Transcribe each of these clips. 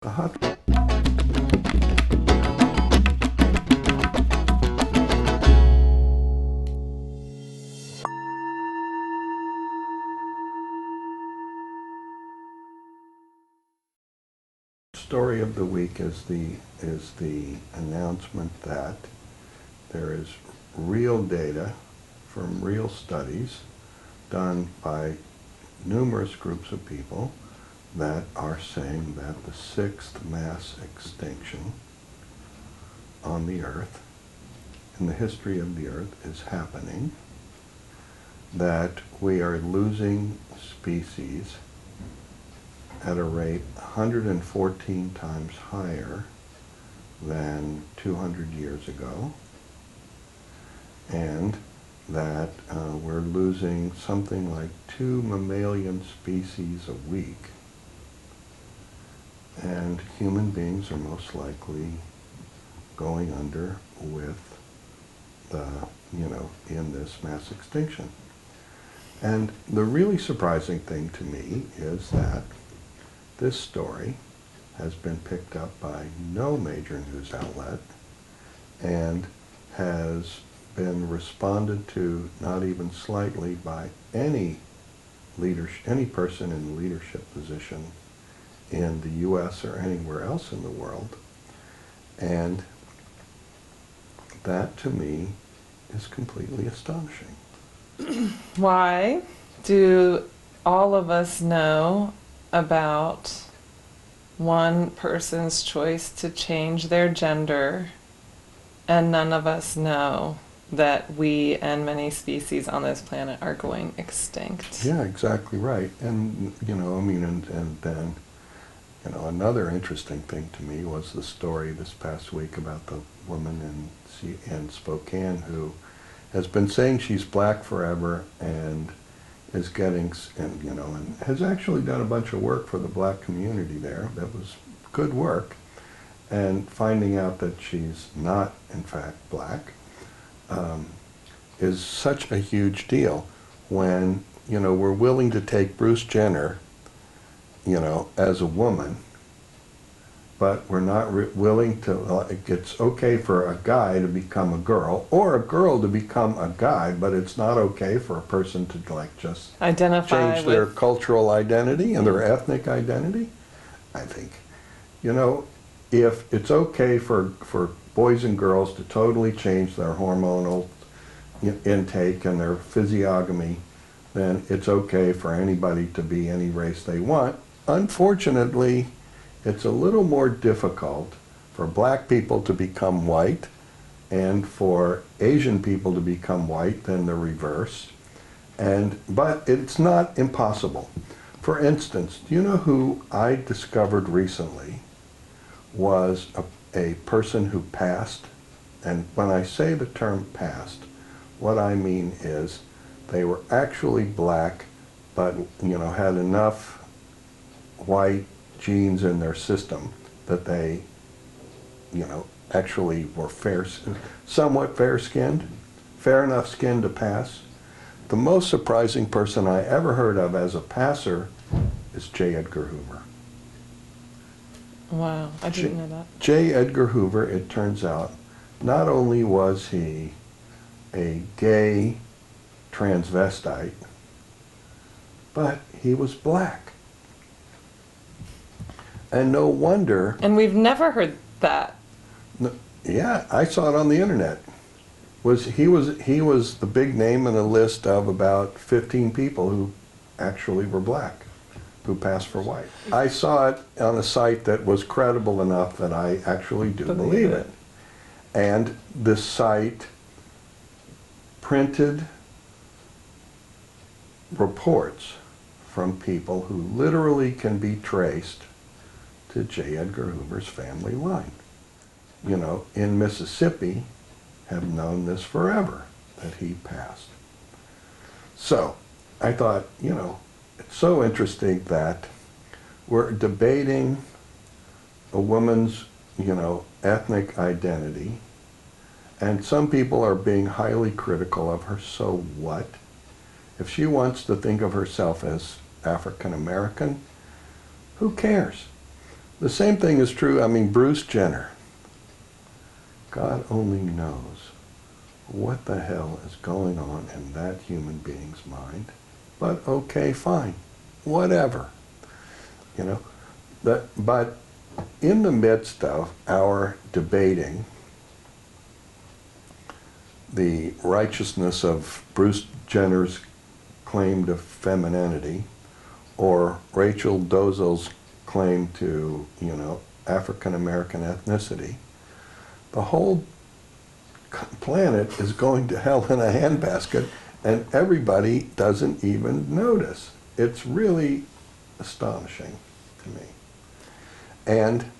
the hot. Story of the week is the announcement that there is real data from real studies done by numerous groups of people that are saying that the sixth mass extinction on the Earth, in the history of the Earth, is happening, that we are losing species at a rate 114 times higher than 200 years ago, and that we're losing something like 2 mammalian species a week, and human beings are most likely going under with the, in this mass extinction. And the really surprising thing to me is that this story has been picked up by no major news outlet and has been responded to not even slightly by any person in a leadership position in the U.S. or anywhere else in the world. And that, to me, is completely astonishing. Why do all of us know about one person's choice to change their gender, and none of us know that we and many species on this planet are going extinct? Yeah, exactly right. And, and then, another interesting thing to me was the story this past week about the woman in Spokane who has been saying she's black forever and is getting, and has actually done a bunch of work for the black community there. That was good work. And finding out that she's not, in fact, black is such a huge deal when, we're willing to take Bruce Jenner, as a woman, but we're not willing to, it's okay for a guy to become a girl, or a girl to become a guy, but it's not okay for a person to just identify change their cultural identity and their ethnic identity. I think, if it's okay for boys and girls to totally change their hormonal intake and their physiognomy, then it's okay for anybody to be any race they want. Unfortunately, it's a little more difficult for black people to become white and for Asian people to become white than the reverse. But it's not impossible. For instance, do you know who I discovered recently was a person who passed? And when I say the term passed, what I mean is they were actually black, but had enough white genes in their system that they, actually were somewhat fair-skinned, fair enough skin to pass. The most surprising person I ever heard of as a passer is J. Edgar Hoover. Wow, I didn't know that. J. Edgar Hoover, it turns out, not only was he a gay transvestite, but he was black. And no wonder. And we've never heard that. No, yeah, I saw it on the internet. He was the big name in a list of about 15 people who actually were black, who passed for white. I saw it on a site that was credible enough that I actually do believe it. And the site printed reports from people who literally can be traced to J. Edgar Hoover's family line. In Mississippi, have known this forever, that he passed. So, I thought, it's so interesting that we're debating a woman's, ethnic identity, and some people are being highly critical of her. So what? If she wants to think of herself as African American, who cares? The same thing is true, I mean, Bruce Jenner. God only knows what the hell is going on in that human being's mind. But okay, fine, whatever. You know, but in the midst of our debating the righteousness of Bruce Jenner's claim to femininity, or Rachel Dolezal's claim to, you know, African American ethnicity, the whole planet is going to hell in a handbasket, and everybody doesn't even notice. It's really astonishing to me. And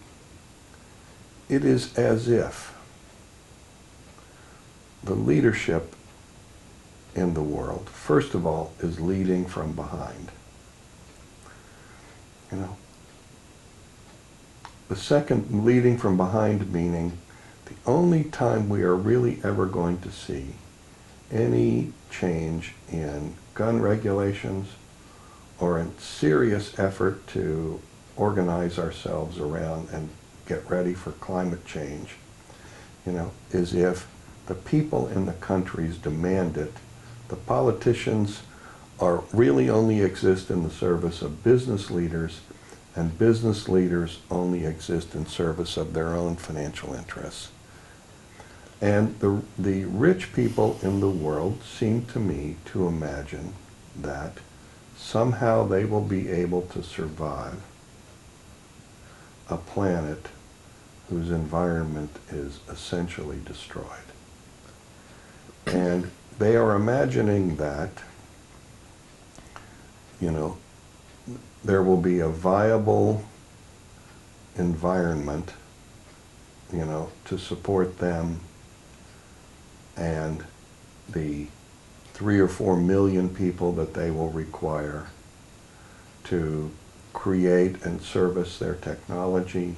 it is as if the leadership in the world, first of all, is leading from behind. You know, the second, leading from behind, meaning the only time we are really ever going to see any change in gun regulations or a serious effort to organize ourselves around and get ready for climate change, you know, is if the people in the countries demand it. The politicians are really only exist in the service of business leaders, and business leaders only exist in service of their own financial interests. And the rich people in the world seem to me to imagine that somehow they will be able to survive a planet whose environment is essentially destroyed. And they are imagining that, you know, there will be a viable environment, you know, to support them and the 3 or 4 million people that they will require to create and service their technology,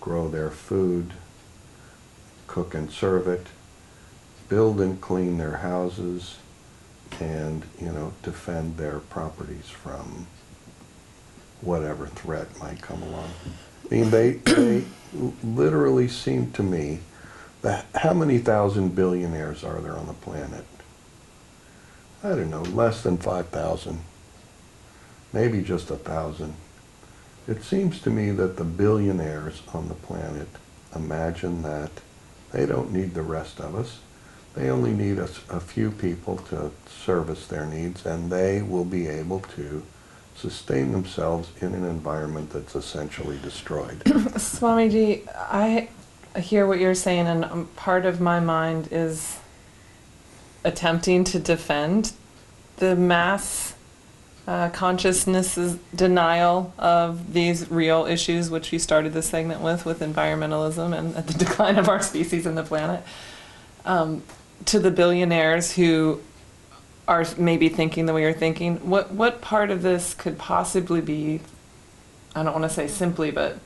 grow their food, cook and serve it, build and clean their houses, and, you know, defend their properties from whatever threat might come along. I mean, they literally seem to me that how many thousand billionaires are there on the planet? I don't know, less than 5,000, maybe just 1,000. It seems to me that the billionaires on the planet imagine that they don't need the rest of us. They only need a few people to service their needs, and they will be able to sustain themselves in an environment that's essentially destroyed. Swamiji, I hear what you're saying, and part of my mind is attempting to defend the mass consciousness's denial of these real issues, which we started this segment with environmentalism and the decline of our species and the planet, to the billionaires who are maybe thinking the way you're thinking. What part of this could possibly be, I don't want to say simply, but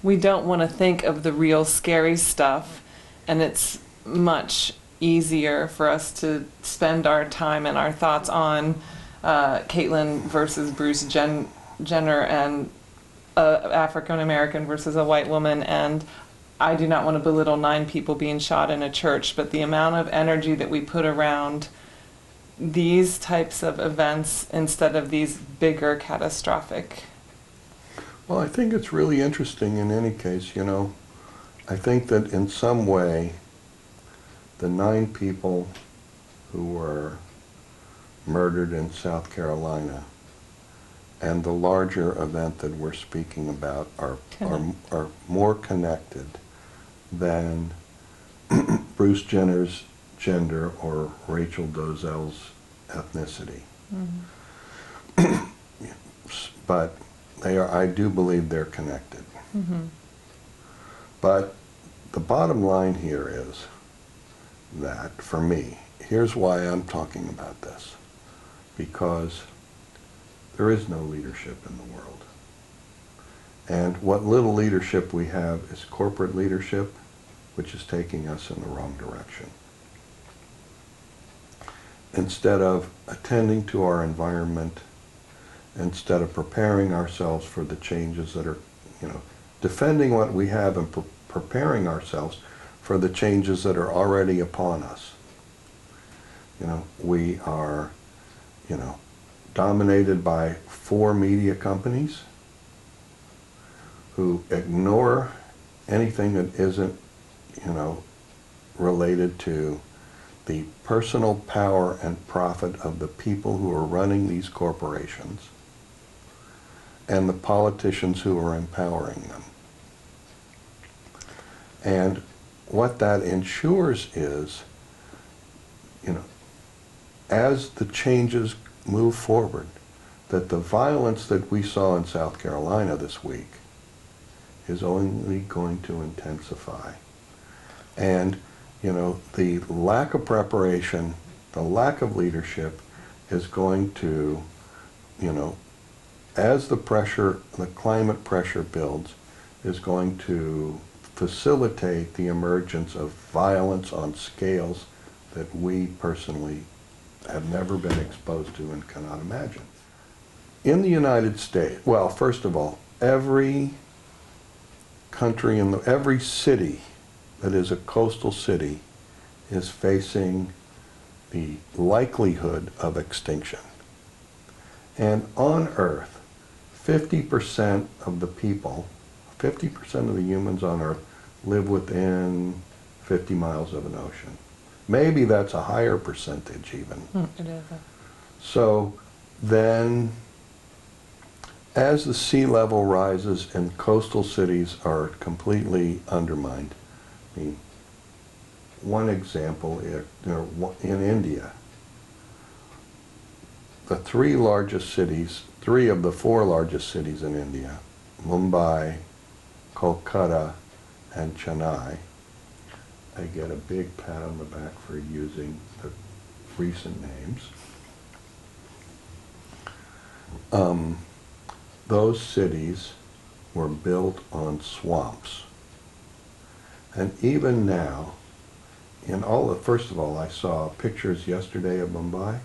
we don't want to think of the real scary stuff, and it's much easier for us to spend our time and our thoughts on Caitlyn versus Bruce Jenner and African American versus a white woman. And I do not want to belittle 9 people being shot in a church, but the amount of energy that we put around these types of events instead of these bigger catastrophic. Well, I think it's really interesting in any case, you know. I think that in some way, the 9 people who were murdered in South Carolina and the larger event that we're speaking about are more connected than Bruce Jenner's gender or Rachel Dolezal's ethnicity. Mm-hmm. But they are, I do believe they're connected. Mm-hmm. But the bottom line here is that, for me, here's why I'm talking about this. Because there is no leadership in the world. And what little leadership we have is corporate leadership, which is taking us in the wrong direction. Instead of attending to our environment, instead of preparing ourselves for the changes that are, you know, defending what we have and preparing ourselves for the changes that are already upon us. You know, we are, you know, dominated by 4 media companies who ignore anything that isn't, you know, related to the personal power and profit of the people who are running these corporations and the politicians who are empowering them. And what that ensures is, you know, as the changes move forward, that the violence that we saw in South Carolina this week is only going to intensify. And, you know, the lack of preparation, the lack of leadership is going to, you know, as the pressure, the climate pressure builds, is going to facilitate the emergence of violence on scales that we personally have never been exposed to and cannot imagine. In the United States, well, first of all, every country in every city that is a coastal city is facing the likelihood of extinction. And on Earth, 50% of the people, 50% of the humans on Earth live within 50 miles of an ocean. Maybe that's a higher percentage even. It is. So then, as the sea level rises and coastal cities are completely undermined, I mean, one example is, in India, the 3 largest cities, 3 of the 4 largest cities in India, Mumbai, Kolkata, and Chennai, I get a big pat on the back for using the recent names. Those cities were built on swamps. And even now, in all the, first of all, I saw pictures yesterday of Mumbai.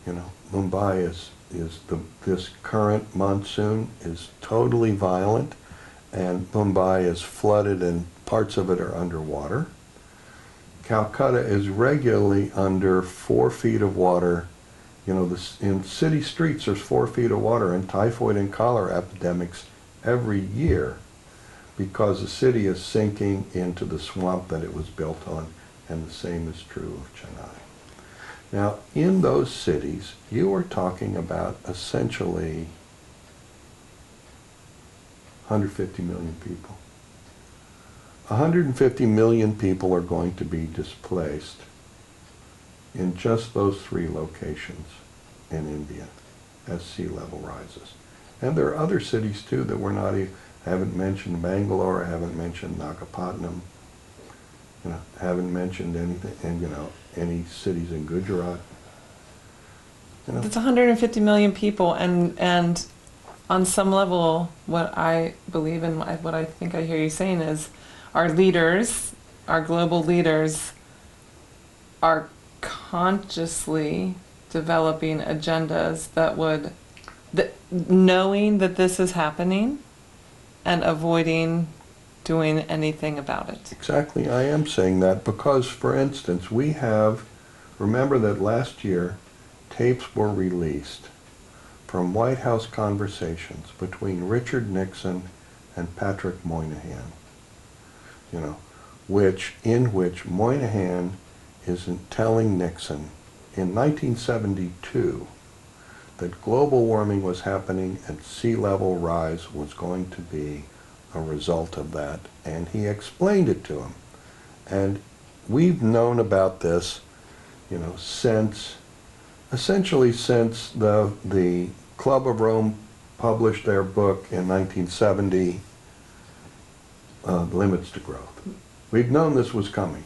You know, Mumbai is this current monsoon is totally violent, and Mumbai is flooded and parts of it are underwater. Calcutta is regularly under 4 feet of water. You know, in city streets there's 4 feet of water, and typhoid and cholera epidemics every year because the city is sinking into the swamp that it was built on, and the same is true of Chennai. Now, in those cities, you are talking about essentially 150 million people. 150 million people are going to be displaced in just those 3 locations in India as sea level rises. And there are other cities too that we're not even, haven't mentioned Bangalore, I haven't mentioned Nagapattinam, you know, haven't mentioned anything, and you know, any cities in Gujarat. You know. That's 150 million people, and on some level, what I believe and what I think I hear you saying is our leaders, our global leaders, are consciously developing agendas that would, knowing that this is happening and avoiding doing anything about it. Exactly, I am saying that because, for instance, we have, remember that last year tapes were released from White House conversations between Richard Nixon and Patrick Moynihan, you know, in which Moynihan is telling Nixon in 1972 that global warming was happening and sea level rise was going to be a result of that, and he explained it to him. And we've known about this, you know, essentially since the Club of Rome published their book in 1970, Limits to Growth. We've known this was coming.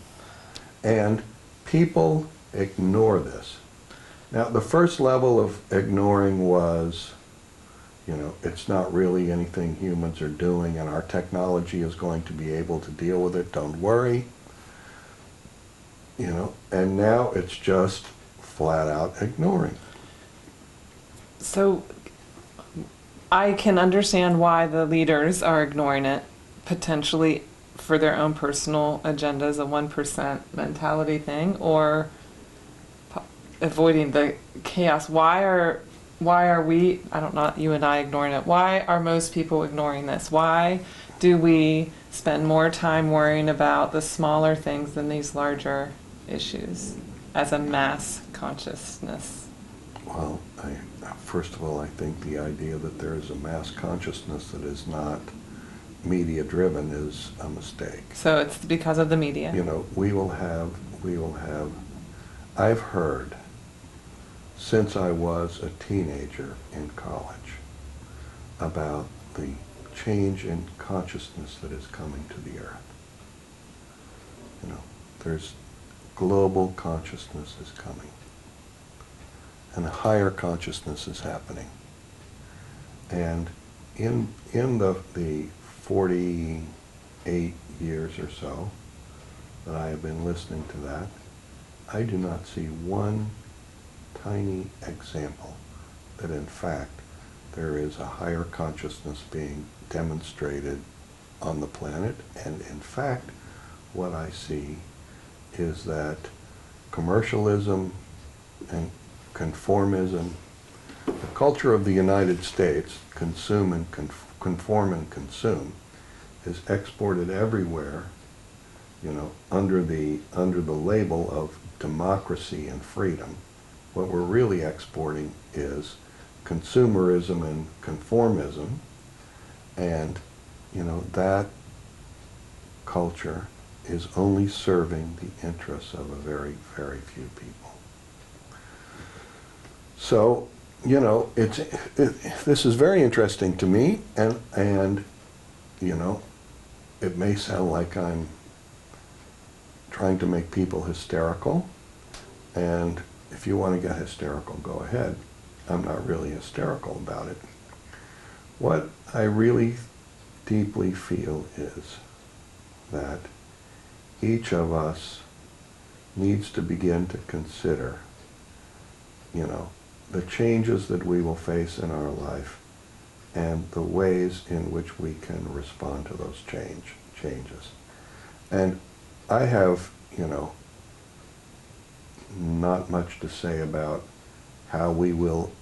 And people ignore this. Now, the first level of ignoring was, you know, it's not really anything humans are doing and our technology is going to be able to deal with it, don't worry. You know, and now it's just flat out ignoring. So I can understand why the leaders are ignoring it, potentially for their own personal agendas, a 1% mentality thing, or avoiding the chaos. Why are we, I don't know, you and I ignoring it? Why are most people ignoring this? Why do we spend more time worrying about the smaller things than these larger issues as a mass consciousness? Well, first of all, I think the idea that there is a mass consciousness that is not media driven is a mistake. So it's because of the media. You know, we will have, I've heard since I was a teenager in college about the change in consciousness that is coming to the earth. You know, there's global consciousness is coming, and a higher consciousness is happening. And in the 48 years or so that I have been listening to that, I do not see one tiny example that in fact there is a higher consciousness being demonstrated on the planet. And in fact, what I see is that commercialism and conformism, the culture of the United States, consume and conform and consume, is exported everywhere, you know, under the label of democracy and freedom. What we're really exporting is consumerism and conformism, and you know, that culture is only serving the interests of a very, very few people. So, you know, this is very interesting to me, and you know, it may sound like I'm trying to make people hysterical, and if you want to get hysterical, go ahead. I'm not really hysterical about it. What I really deeply feel is that each of us needs to begin to consider, you know, the changes that we will face in our life and the ways in which we can respond to those changes. And I have, you know, not much to say about how we will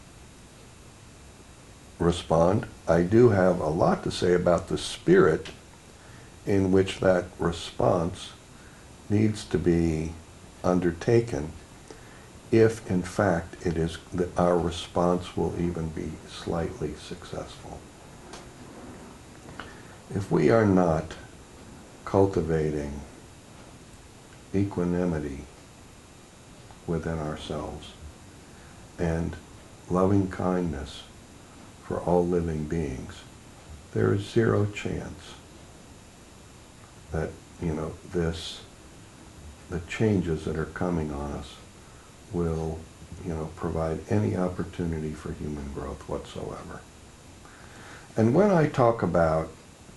respond. I do have a lot to say about the spirit in which that response needs to be undertaken, if in fact it is that our response will even be slightly successful. If we are not cultivating equanimity within ourselves and loving kindness for all living beings, there is zero chance that, you know, the changes that are coming on us will, you know, provide any opportunity for human growth whatsoever. And when I talk about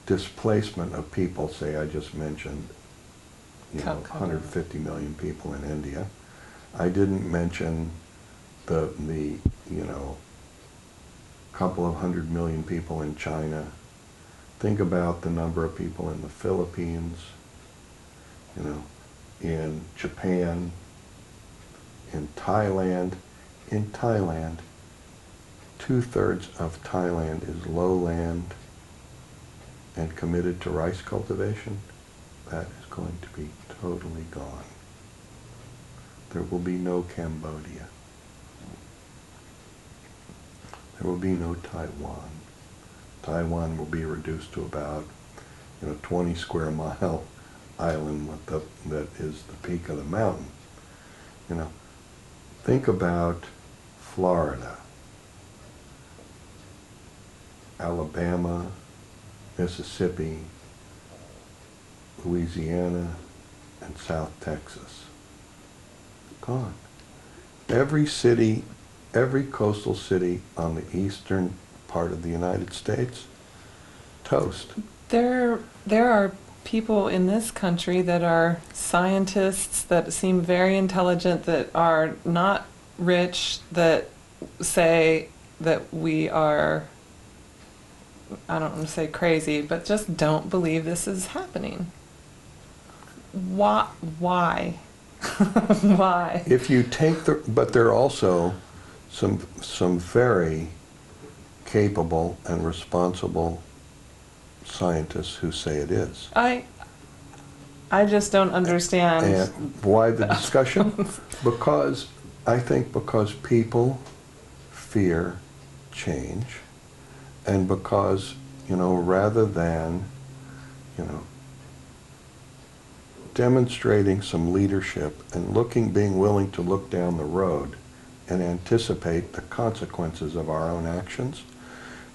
displacement of people, say I just mentioned, you know, 150 million people in India, I didn't mention the you know, couple of 100 million people in China. Think about the number of people in the Philippines, you know, in Japan, in Thailand. In Thailand, 2/3 of Thailand is lowland and committed to rice cultivation. That is going to be totally gone. There will be no Cambodia. There will be no Taiwan. Taiwan will be reduced to about, you know, 20 square mile island that is the peak of the mountain. You know, think about Florida, Alabama, Mississippi, Louisiana, and South Texas. Gone. Every city, every coastal city on the eastern part of the United States, toast. There are people in this country that are scientists that seem very intelligent, that are not rich, that say that we are I don't want to say crazy, but just don't believe this is happening. Why? Why? If you take but there are also some very capable and responsible scientists who say it is. I just don't understand. And why the discussion? Because I think because people fear change, and because, rather than, demonstrating some leadership and being willing to look down the road and anticipate the consequences of our own actions,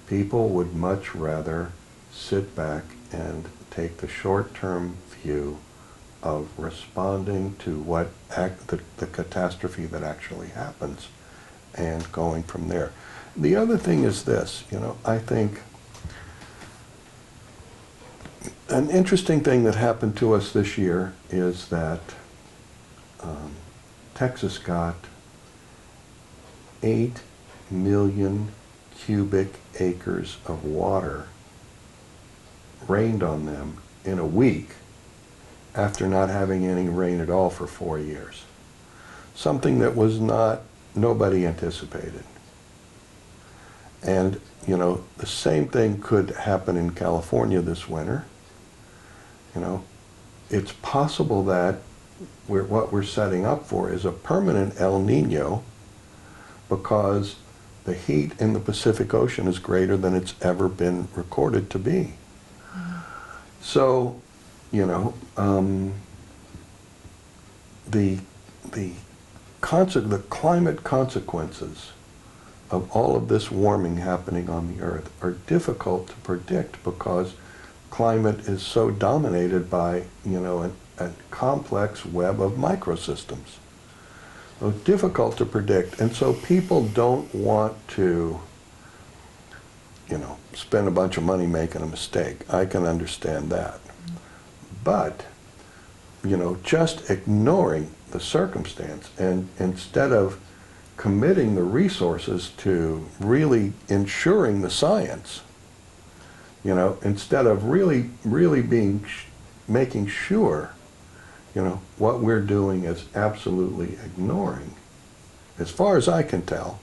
people would much rather sit back and take the short-term view of responding to the catastrophe that actually happens and going from there. The other thing is this, I think an interesting thing that happened to us this year is that Texas got 8 million cubic acres of water rained on them in a week after not having any rain at all for 4 years. Something that nobody anticipated. And, the same thing could happen in California this winter. It's possible that what we're setting up for is a permanent El Nino, because the heat in the Pacific Ocean is greater than it's ever been recorded to be. So, the climate consequences of all of this warming happening on the Earth are difficult to predict, because climate is so dominated by, a complex web of microsystems. So difficult to predict. And so people don't want to, spend a bunch of money making a mistake. I can understand that. But, just ignoring the circumstance, and instead of committing the resources to really ensuring the science, instead of really making sure, what we're doing is absolutely ignoring. As far as I can tell,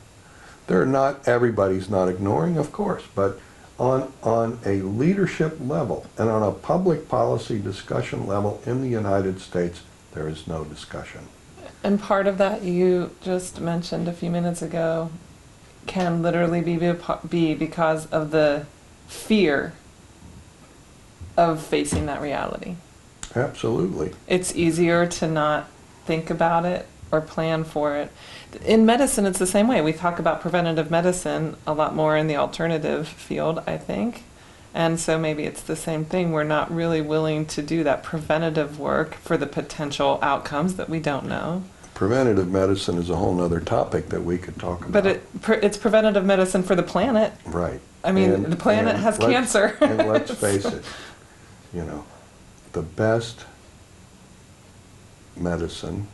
everybody's not ignoring, of course, but on a leadership level and on a public policy discussion level in the United States, there is no discussion. And part of that you just mentioned a few minutes ago can literally be because of the fear of facing that reality. Absolutely. It's easier to not think about it or plan for it. In medicine, it's the same way. We talk about preventative medicine a lot more in the alternative field, I think. And so maybe it's the same thing. We're not really willing to do that preventative work for the potential outcomes that we don't know. Preventative medicine is a whole other topic that we could talk about. But it's preventative medicine for the planet. Right. I mean, the planet has cancer. And let's face it, the best medicine,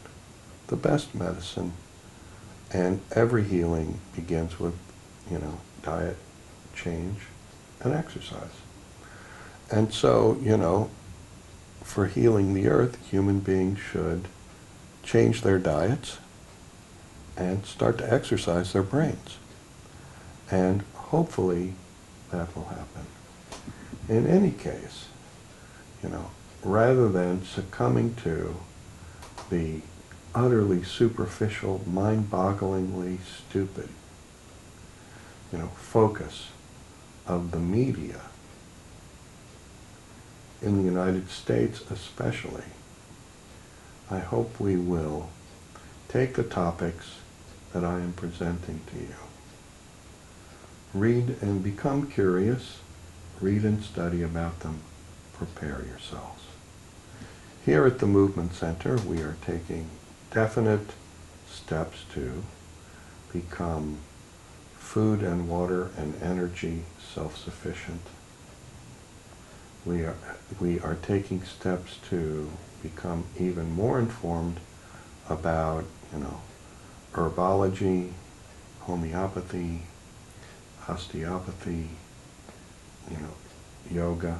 and every healing begins with, diet, change, and exercise. And so, for healing the earth, human beings should change their diets and start to exercise their brains. And hopefully that will happen. In any case, rather than succumbing to the utterly superficial, mind-bogglingly stupid, focus of the media, in the United States especially, I hope we will take the topics that I am presenting to you. Read and become curious, read and study about them, prepare yourselves. Here at the Movement Center, we are taking definite steps to become food and water and energy self-sufficient. We are taking steps to become even more informed about, herbology, homeopathy, osteopathy, yoga,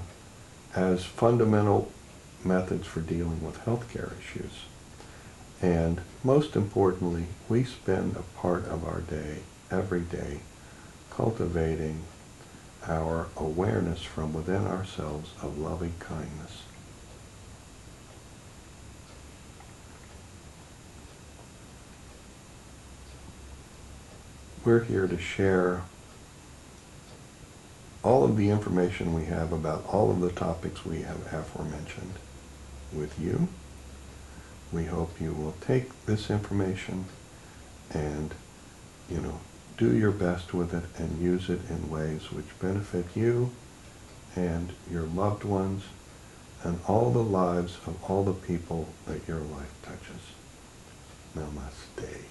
as fundamental methods for dealing with healthcare issues. And most importantly, we spend a part of our day, every day, cultivating our awareness from within ourselves of loving kindness. We're here to share all of the information we have about all of the topics we have aforementioned with you. We hope you will take this information and, do your best with it and use it in ways which benefit you and your loved ones and all the lives of all the people that your life touches. Namaste.